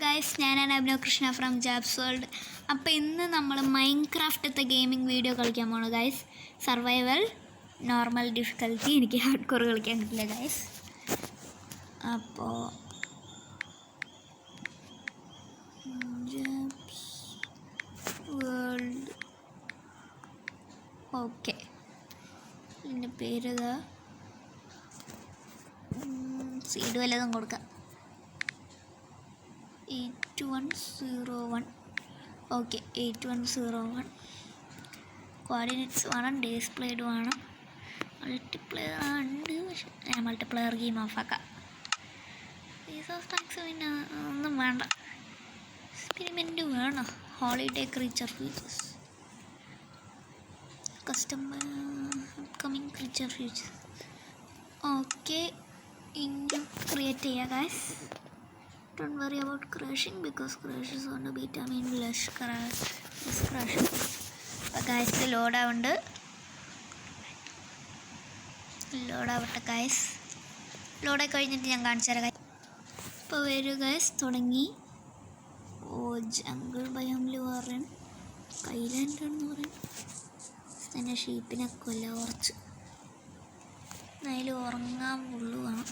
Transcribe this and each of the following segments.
Guys, ഞാനാണ് Abhinav Krishna from jabs world. അപ്പോൾ ഇന്ന് നമ്മൾ മൈൻക്രാഫ്റ്റത്തെ ഗെയിമിംഗ് വീഡിയോ കളിക്കാൻ പോകണം ഗൈസ്. സർവൈവൽ, നോർമൽ ഡിഫിക്കൽറ്റി, എനിക്ക് ഹാർഡ് കോർ കളിക്കാൻ കിട്ടില്ല ഗൈസ്. അപ്പോൾ ജാബ്സ് വേൾഡ്, ഓക്കെ. ഇതിൻ്റെ പേര് സീഡ് വല്ലതും കൊടുക്കാം. 8101, ഓക്കെ. 8101 കോർഡിനേറ്റ്സ് വേണം, ഡേയ്സ് പ്ലേഡ് വേണം, മൾട്ടിപ്ലെയർ ഉണ്ട്. പക്ഷെ ഞാൻ മൾട്ടിപ്ലെയർ ഗെയിം ഓഫാക്കാം. റീസോഴ്സ് ടാക്സ് പിന്നെ ഒന്നും വേണ്ട. എക്സ്പെരിമെൻറ്റ് വേണം. Holiday creature features, customer upcoming creature features, okay. Income create ചെയ്യുക guys. Don't worry about crashing because crash is on the beta. I mean less crashing. Guys, ഇത് load ആവുന്നുണ്ട്. Load ആവട്ടെ guys. ലോഡായി കഴിഞ്ഞിട്ട് ഞാൻ കാണിച്ചു തരാം ഗൈസ്. ഇപ്പോൾ വരൂ ഗൈസ്, തുടങ്ങി. ജംഗിൾ ബയോമിൽ പറയും, കൈലാൻഡെന്ന് പറയും. തന്നെ ഷീപ്പിനെ കൊല്ല കുറച്ച് അതിൽ ഉറങ്ങാൻ ഉള്ളു വേണം.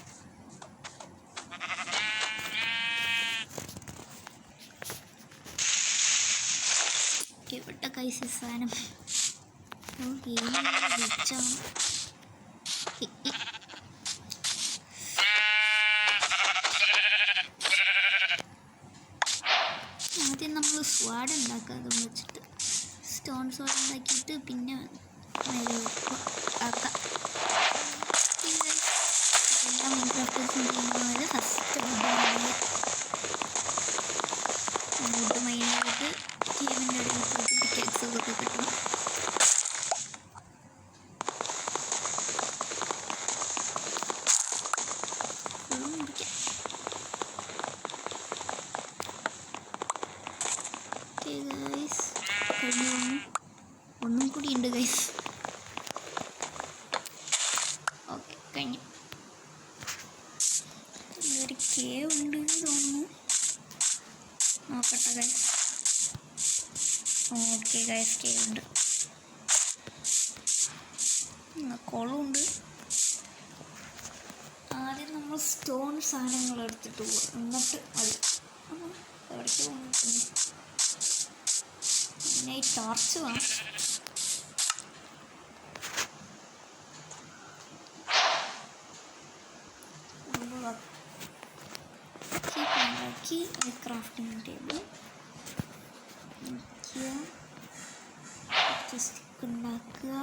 ഇവിടെ കൈസ് സാധനം ആദ്യം നമ്മൾ സ്വാഡ് ഉണ്ടാക്കുക. അത് വെച്ചിട്ട് സ്റ്റോൺ സ്വാഡ് ഉണ്ടാക്കിയിട്ട് പിന്നെ മേലെ ആക്കാം. എല്ലാ മൈൻക്രാഫ്റ്റേഴ്സും ചെയ്യുന്ന പോലെ ഫസ്റ്റ് വുഡ് മൈനായിട്ട് ഗെയിമിൻ്റെ ഇടയിൽ പോയിട്ട് പിക്കാക്സ് ഒക്കെ കിട്ടണം. ഗൈസ് കഴിഞ്ഞു, ഒന്നും കൂടി ഉണ്ട് ഗൈസ്. ഓക്കെ, കഴിഞ്ഞു. ഒരു കേവ് ഉണ്ട് തോന്നുന്നു, നോക്കട്ടെ ഗൈസ്. ഓക്കെ ഗൈസ്, കേവ് ഉണ്ട്, കുളമുണ്ട്. ആദ്യം നമ്മൾ സ്റ്റോൺ സാധനങ്ങൾ എടുത്തിട്ട് പോകും, എന്നിട്ട് മതി. എവിടേക്ക് പോകുന്നു? പിന്നെ ഈ ടോർച്ച് വേണം. ഉണ്ടാക്കി ക്രാഫ്റ്റിംഗ് ടേബിൾ സ്റ്റിക്ക് ഉണ്ടാക്കുക.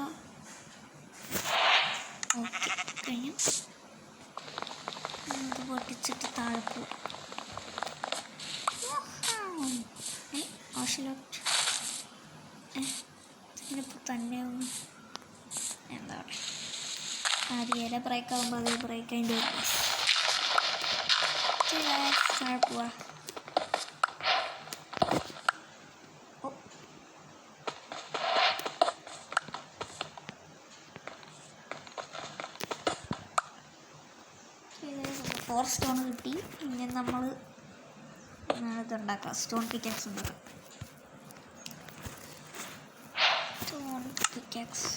ഓക്കെ, കഴിഞ്ഞു. അത് പൊട്ടിച്ചിട്ട് താഴെ പോകും. ഓഷിലോട്ട് ഇതിനിപ്പോൾ തന്നെ എന്താ പറയുക, ആദ്യം ഇല ബ്രേക്ക് ആകുമ്പോൾ അത് ബ്രേക്ക് അതിൻ്റെ താഴെ പോവാ. ഫോർ സ്റ്റോൺ കിട്ടി. ഇനി നമ്മൾ ഇതുണ്ടാക്കാം, സ്റ്റോൺ പിക്കാക്സ് ഉണ്ടാക്കാം. സ്റ്റോൺ പിക്കാക്സ്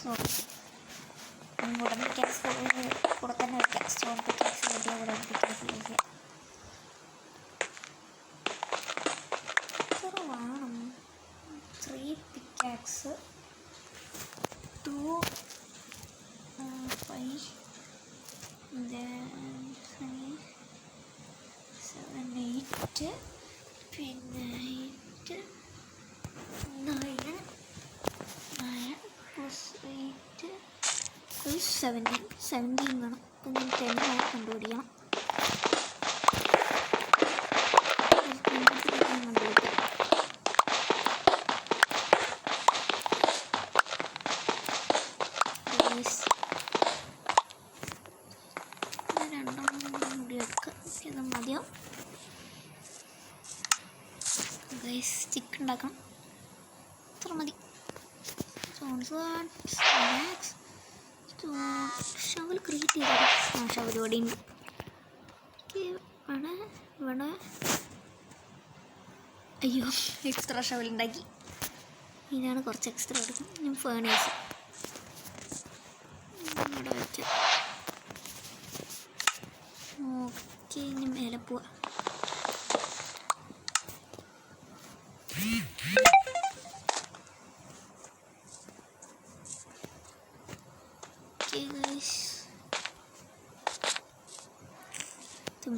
വുഡൻ പിക്കാക്സ് കൂടെ തന്നെ വയ്ക്കാം. സ്റ്റോൺ പിക്കാക്സ് വയ്ക്കുക, വുഡൻ പിക്കാക്സ് വയ്ക്കുക. എത്ര വേണം? 3 പിക്കാക്സ്, 2 5 7 8 പിന്നെ 8 9 പ്ലസ് 8 17 വേണം. അപ്പം ഞാൻ 10 കണ്ടുപിടിക്കണം. മതിയാവും ഗൈസ്. സ്റ്റിക്ക് ഉണ്ടാക്കണം, ഇത്ര മതി. ഷവൽ ക്രിയേറ്റ് ചെയ്തത് ഷവൽ ഇവിടെ ഉണ്ട്. ഇവിടെ അയ്യോ എക്സ്ട്രാ ഷവൽ ഉണ്ടാക്കി. ഇതാണ് കുറച്ച് എക്സ്ട്രാ എടുക്കും. ഞാൻ ഫേണേഴ്സ് ഇവിടെ വയ്ക്കാം. ഓക്കെ, ഇനി മേലെ പോവാം.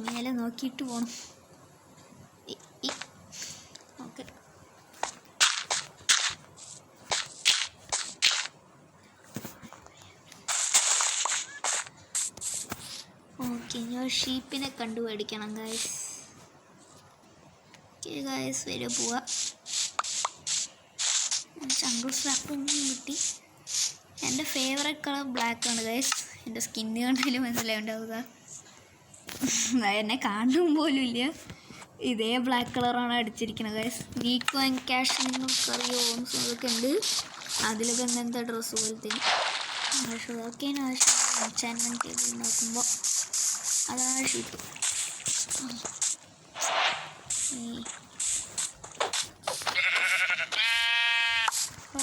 മേലെ നോക്കിയിട്ട് പോണം. ഓക്കെ, ഓക്കെ, ഞാൻ ഷീപ്പിനെ കണ്ടുപിടിക്കണം ഗൈസ്. ഓക്കെ ഗൈസ്, വരെ പോവാ. ചങ്കുൾ സ്ലാപ്പൊന്നും കിട്ടി. എൻ്റെ ഫേവറേറ്റ് കളർ ബ്ലാക്ക് ആണ് ഗൈസ്. എൻ്റെ സ്കിന്ന് കണ്ടാലും മനസ്സിലാവുണ്ടാവുക. എന്നെ കാണും പോലും ഇല്ല. ഇതേ ബ്ലാക്ക് കളറാണ് അടിച്ചിരിക്കുന്നത് ഗൈസ്. നീക്കോ ആൻഡ് ക്യാഷ് നിങ്ങൾക്കറിയോ അതൊക്കെ ഉണ്ട്. അതിലൊക്കെ എന്താ ഡ്രസ്സ് പോലത്തെ ഓക്കെ. എൻചാൻമെൻറ്റ് ടേബിൾ നോക്കുമ്പോൾ അതാണ് ഷീപ്പ്.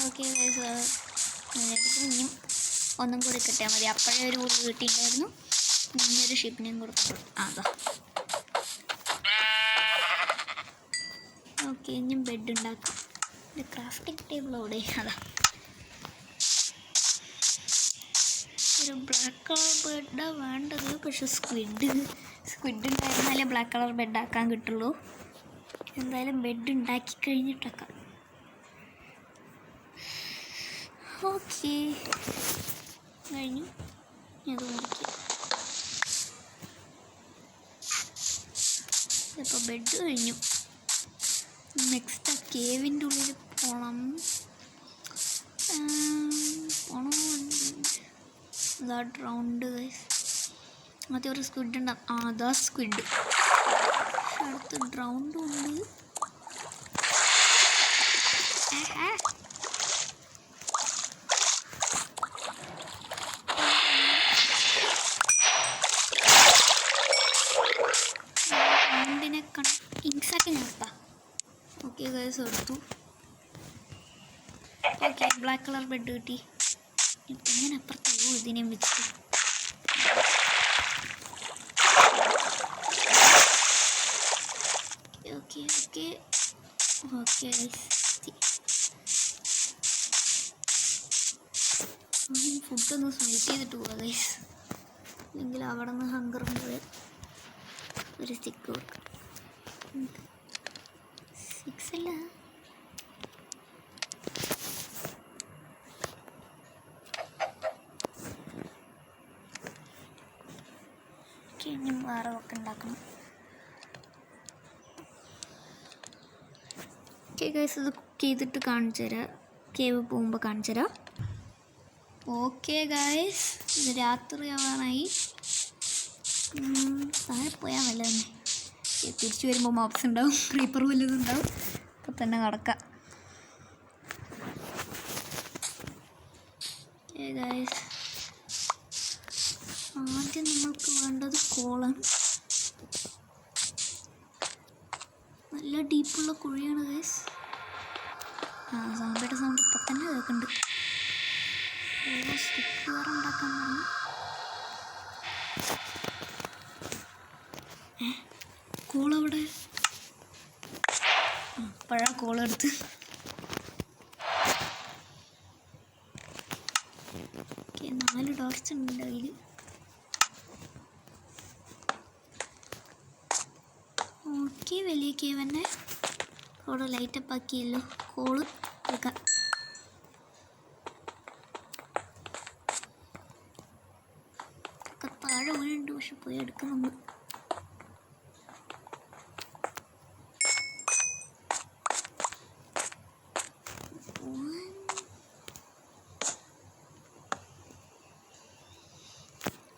ഓക്കെ ഗൈസ്, ഇനിയും ഒന്നും കൂടി കിട്ടിയാൽ മതി. അപ്പോഴേ ഒരു കൂടി കിട്ടിയിട്ടുണ്ടായിരുന്നു. ഇനിയൊരു ഷിപ്പിനെയും കൊടുത്തു. അതാ ഓക്കെ. ഇനിയും ബെഡ് ഉണ്ടാക്കാം. ഒരു ക്രാഫ്റ്റിംഗ് ടേബിളോടെ അതാ ഒരു ബ്ലാക്ക് കളർ ബെഡാണ് വേണ്ടത്. പക്ഷെ സ്ക്വിഡ് ഉണ്ടായിരുന്നാലേ ബ്ലാക്ക് കളർ ബെഡാക്കാൻ കിട്ടുള്ളൂ. എന്തായാലും ബെഡ് ഉണ്ടാക്കി കഴിഞ്ഞിട്ടേക്കാം. ഓക്കെ, കഴിഞ്ഞു. അത് മുറിക്കാം. ഇപ്പോൾ ബെഡ് കഴിഞ്ഞു. നെക്സ്റ്റ് ആ കേവിൻ്റെ ഉള്ളിൽ പോകണം. ദാറ്റ് റൗണ്ട് ആദ്യം ഒരു സ്ക്വിഡ് ഉണ്ടാകും. അതാ സ്ക്വിഡ്. അടുത്ത് റൗണ്ടും ഉണ്ട്. റൗണ്ടിനെ ഇൻസാക്കി നിർത്താം. ഓക്കെ ഗൈസ്, എടുത്തു. ഓക്കെ, ബ്ലാക്ക് കളർ ബെഡ് കിട്ടി. ഇപ്പം ഇങ്ങനെ അപ്പുറത്ത് ഇതിനെയും വെച്ചിട്ട് ഓക്കെ ഓക്കെ ഓക്കെ ഫുഡൊന്ന് സ്മെൽ ചെയ്തിട്ട് പോവാം ഗൈസ്. അല്ലെങ്കിൽ അവിടെ നിന്ന് ഹങ്കറും പോയി ഒരു സ്റ്റിക്ക് കൊടുക്കാം. 6 അല്ല, ഇനിയും വേറെ ഒക്കെ ഉണ്ടാക്കണം. ഓക്കെ ഗൈസ്, ഇത് കുക്ക് ചെയ്തിട്ട് കാണിച്ചു തരാം. കേവ് പോകുമ്പോൾ കാണിച്ചു തരാം. ഓക്കെ ഗൈസ്, ഇത് രാത്രി ആവാനായി. താഴെ പോയാൽ നല്ല തന്നെ. തിരിച്ചു വരുമ്പോൾ മോപ്സ് ഉണ്ടാവും, ക്രീപ്പർ വല്ലതും ഉണ്ടാവും. അപ്പം തന്നെ കിടക്കാം. ഓക്കെ ഗൈസ്, ആദ്യം നമ്മൾക്ക് വേണ്ടത് കോളാണ്. നല്ല ഡീപ്പുള്ള കുഴിയാണ് ഗൈസ്. സൗണ്ടിൻ്റെ സൗണ്ട് ഇപ്പം തന്നെ കേൾക്കുന്നുണ്ട്. സ്റ്റിക്ക് വേറെ ഉണ്ടാക്കാൻ പറഞ്ഞു. കോളവിടെ പഴയ കോളെടുത്ത് ഓക്കെ. 4 ടോർച്ച് ഉണ്ട് കയ്യിൽ. ഓക്കെ, വലിയ കേവ് തന്നെ. അവിടെ ലൈറ്റപ്പ് ആക്കിയല്ലോ. കോള് എടുക്കാം. ഒക്കെ താഴെ വീഴുണ്ട്, പക്ഷെ പോയി എടുക്കാം നമ്മൾ.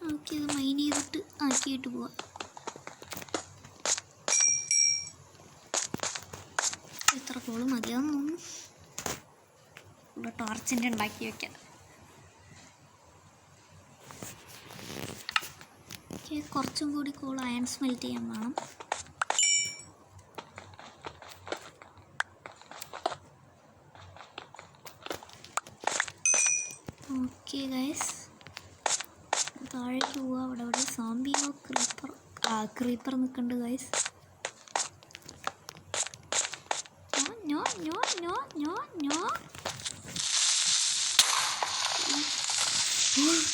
ഓക്കെ, ഇത് മൈൻ ചെയ്തിട്ട് ആക്കിയിട്ട് പോവാം. എത്ര കോള് മതിയാന്ന് തോന്നുന്നു. ഇവിടെ മർച്ചൻ്റ് ഉണ്ടാക്കി വയ്ക്കാം. ഓക്കെ, കുറച്ചും കൂടി കൂൾ അയൺ സ്മെൽറ്റ് ചെയ്യാൻ വേണം. ഓക്കെ ഗൈസ്, താഴേക്ക് പോവാം. അവിടെ സോംബിയോ ക്രീപ്പർ നിൽക്കുന്നുണ്ട് ഗൈസ്.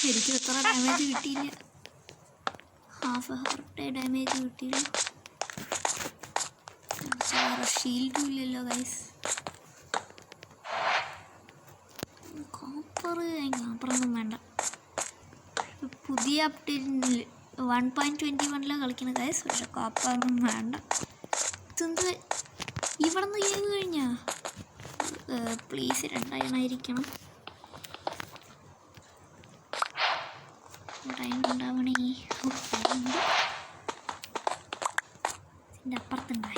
എനിക്ക് എത്ര ഡാമേജ് കിട്ടിയില്ല, ഹാഫ് ഹാർട്ട് ഡാമേജ് കിട്ടിയില്ല. ഷീൽഡും ഇല്ലല്ലോ ഗൈസ്. കോപ്പറൊന്നും വേണ്ട. പുതിയ അപ്ഡേറ്റിൽ 1.21 കളിക്കുന്ന ഗൈസ്. പക്ഷെ കോപ്പറൊന്നും വേണ്ട. ഇതെന്ത് ഇവിടെ നിന്ന് ചെയ്ത് കഴിഞ്ഞാ? പ്ലീസ് 2 അയണായിരിക്കണം. ടൈം ഉണ്ടാവണേ. ഇതിൻ്റെ അപ്പുറത്തുണ്ട്.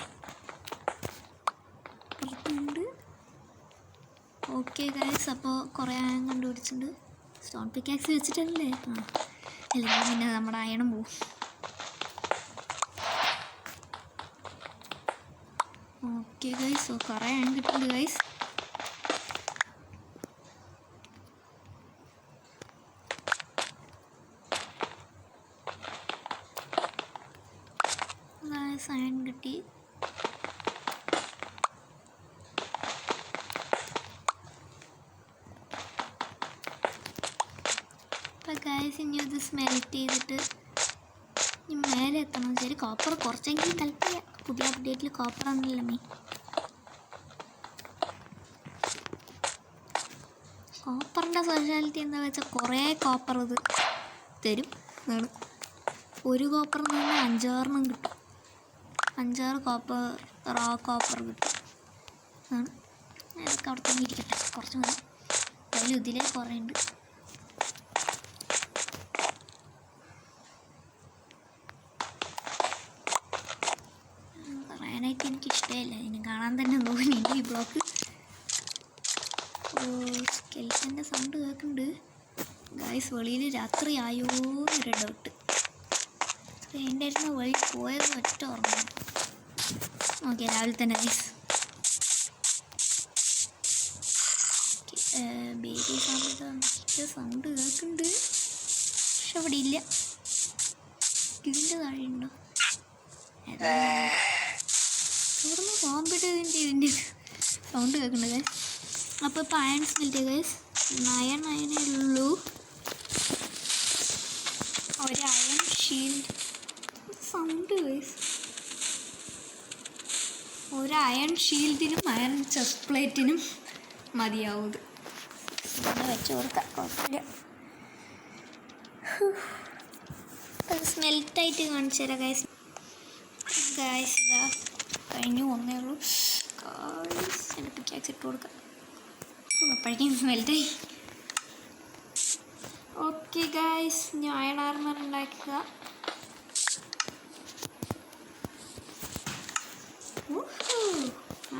ഓക്കെ ഗൈസ്, അപ്പോൾ കുറേ അയൺ കണ്ടുപിടിച്ചിട്ടുണ്ട്. സ്റ്റോൺ പിക്കാക്സ് വെച്ചിട്ടല്ലേ? അല്ലെങ്കിൽ പിന്നെ നമ്മുടെ അയണം പോവും. ഓക്കെ ഗൈസ്, കുറേ അയൺ കിട്ടുന്നുണ്ട് ഗൈസ്. അയൺ കിട്ടി. അപ്പോൾ ഗൈസ്, ഇനി ഇത് സ്മെൽറ്റ് ചെയ്തിട്ട് ഇനി മേലെ എത്തണം. ശരി, കോപ്പർ കുറച്ചെങ്കിലും കളക്ട് ചെയ്യാം. പുതിയ അപ്ഡേറ്റിൽ കോപ്പർ ആണല്ലോ മെയിൻ. കോപ്പറിൻ്റെ സ്പെഷ്യാലിറ്റി എന്താ വെച്ചാൽ കുറേ കോപ്പർ ഇത് തരും. അതാണ് ഒരു കോപ്പറിൽ നിന്ന് 5-6 കിട്ടും. 5-6 കോപ്പർ റോ കോപ്പർ കിട്ടും. അതാണ്. ഇതൊക്കെ അവിടെ തന്നെ ഇരിക്കട്ടെ, കുറച്ച് മതി. അതിൽ ഇതിലേ കുറേ ഉണ്ട്. പറയാനായിട്ട് എനിക്കിഷ്ടമില്ല, ഇനി കാണാൻ തന്നെ തോന്നിയില്ല ഈ ബ്ലോക്ക്. സ്കെൽറ്റൻ്റെ സൗണ്ട് കേൾക്കുന്നുണ്ട് ഗൈസ്. വെളിയിൽ രാത്രി ആയോ എന്നൊരു ഡൗട്ട്. എൻ്റെ അടുത്ത് വഴി പോയത് ഒറ്റ ഓർമ്മ. ഓക്കെ, രാവിലെ തന്നെ ഗൈസ്. ബേബി സൗണ്ട് കേൾക്കുന്നുണ്ട്, പക്ഷെ അവിടെ ഇല്ല. ഇതിൻ്റെ താഴെ ഉണ്ടോ? ഇവിടുന്ന് കോമ്പിട്ടതിൻ്റെ ഇതിൻ്റെ സൗണ്ട് കേൾക്കുന്നുണ്ട് ഗൈസ്. അപ്പോൾ ഇപ്പോൾ അയൺ സ്മെൽറ്റ് ഗൈസ്. 9 അയണേ ഉള്ളൂ. ഒരു അയൺ ഷീൽഡ് സൗണ്ട് ഗൈസ്. ഒരു അയൺ ഷീൽഡിനും അയൺ ചെസ്റ്റ് പ്ലേറ്റിനും മതിയാവും. ഇത് വെച്ച് കൊടുക്കാം, കുഴപ്പമില്ല. അത് സ്മെൽറ്റായിട്ട് കാണിച്ചു തരാം ഗൈസ്. ഗൈസ് ഇതാ കഴിഞ്ഞു ഒന്നേ ഉള്ളൂ ഗൈസ്. എൻ്റെ പിക്കാക്സ് ഇട്ട് കൊടുക്കാം. അപ്പോഴേക്കും സ്മെൽറ്റായി. ഓക്കെ ഗൈസ്, ഇനി അയൺ ആർമർ ഉണ്ടാക്കുക.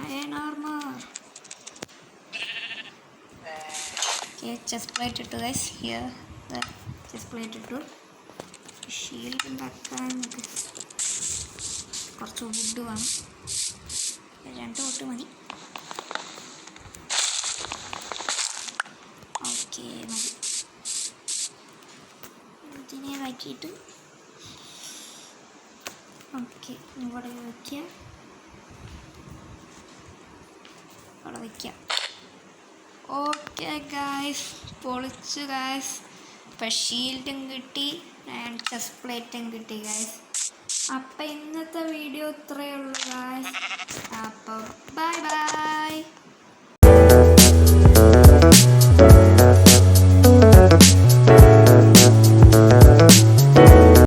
Iron armour. Okay, chest plate ഇട്ടു ഗൈസ്. ഹിയർ ചെസ്റ്റ് പ്ലേറ്റ് ഇട്ടു. ഷീൽഡ് ഉണ്ടാക്കാൻ കുറച്ച് വുഡ് വേണം. 2 തൊട്ട് മതി. ഓക്കെ, മതി. ഇതിനെ ഇതാക്കിയിട്ട് ഓക്കെ ഇവിടെ വയ്ക്കുക. അവിടെ വയ്ക്കാം. ഓക്കെ ഗായ്സ്, പൊളിച്ചു ഗായ്സ്. ഇപ്പം ഷീൽഡും കിട്ടി, ചെസ്റ്റ് പ്ലേറ്റും കിട്ടി ഗായ്സ്. അപ്പം ഇന്നത്തെ വീഡിയോ ഇത്രയേ ഉള്ളൂ ഗായ്സ്. അപ്പോൾ ബൈ.